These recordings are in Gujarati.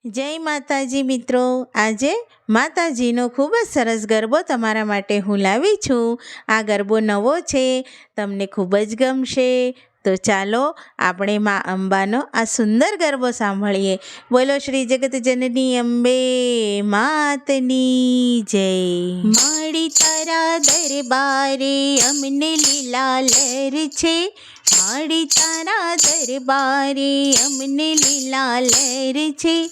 જય માતાજી મિત્રો, આજે માતાજીનો ખૂબ જ સરસ ગરબો તમારા માટે હું લાવી છું. આ ગરબો નવો છે, તમને ખૂબ જ ગમશે. તો ચાલો આપણે મા અંબાનો આ સુંદર ગરબો સાંભળીએ. બોલો શ્રી જગત જનની અંબે માતની જય. માડી તારા દરબારે અમને લીલા લહેર છે. માડી તારા દરબારે અમને લીલા લહેર છે.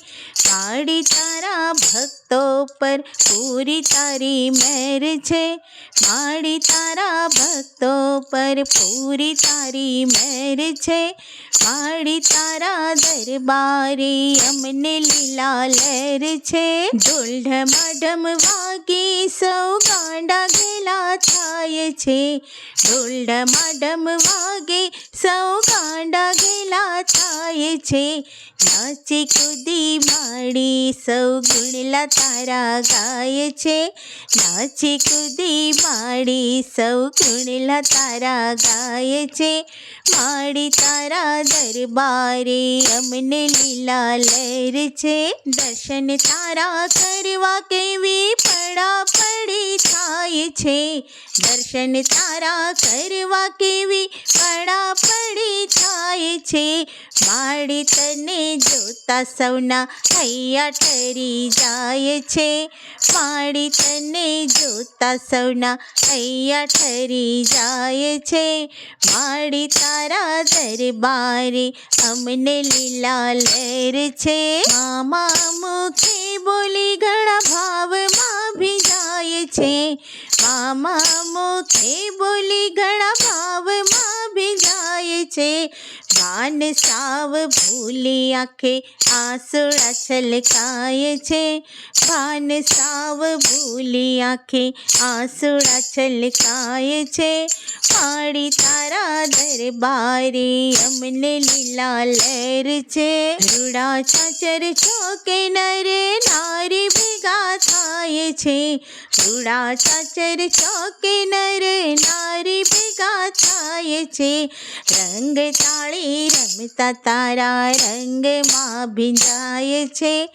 માડી તારા ભક્તો પર પૂરી તારી મહેર છે. માડી તારા ભક્તો પર પૂરી તારી મહેર છે. માડી તારા દરબારે અમને લીલા લહેર છે. ઢોલ ઢમાઢમ વાગે સૌ ગાંડા ઘેલા થાય છે. ઢોલ ઢમાઢમ વાગે સૌ ગાંડા ઘેલા થાય છે. નાચી કૂદી માડી સૌ ગુણલા તારા ગાય છે. નાચી કૂદી માડી સૌ ગુણલા તારા ગાય છે. માડી તારા દરબારે અમને લીલા લહેર છે. દર્શન તારા કરવા કેવી પડાપડી થાય છે. દર્શન તારા કરવા કેવી પડાપડી થાય છે. માડી તને જોતા સૌના હૈયા ઠરી જાય છે. માડી તને જોતા સૌના હૈયા ઠરી જાય છે. માડી તારા દરબારે અમને લીલા લહેર છે. મામા મુખે બોલી ઘણા ભાવમાં ભીજાય છે. મામા મુખે બોલી ઘણા ભાવમાં ભીજાય છે. ભાન સાવ ભૂલી આંખે આંસુડા છલકાય છે. ભાન સાવ ભૂલી આંખે આંસુડા છલકાય છે. માડી તારા દરબારે અમને લીલા લહેર છે. રૂડા ચાચર ચોકે નરે નારી ભેગા થાય છે. રૂડા ચાચર ચોકે નરે નારી ભેગા થાય છે. રંગ તાળી રમતા તારા રંગમાં ભીંજાય છે.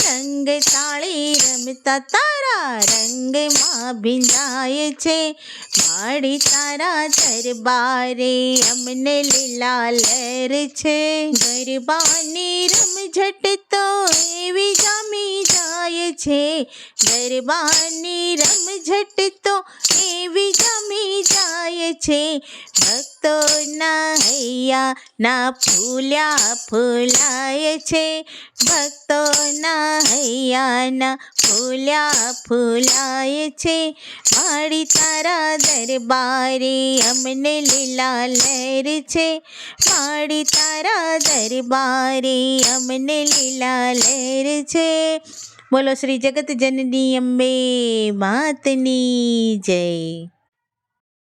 રંગ તાળી રમતા તારા રંગમાં ભીંજાય છે. માડી તારા દરબારે અમને લીલા લહેર છે. ગરબાની રમઝટ તો એવી જામી જાય છે. ગરબાની રમઝટ તો એવી જામી જાય છે. ભક્તોના હૈયા ના ફૂલ્યા ફૂલાય છે. ભક્તોના હૈયા ના ફૂલ્યા ફૂલાય છે. માડી તારા દરબારે અમને લીલા લહેર છે. માડી તારા દરબારે અમને લીલા લહેર છે. બોલો શ્રી જગત જનની અંબે માતની જય.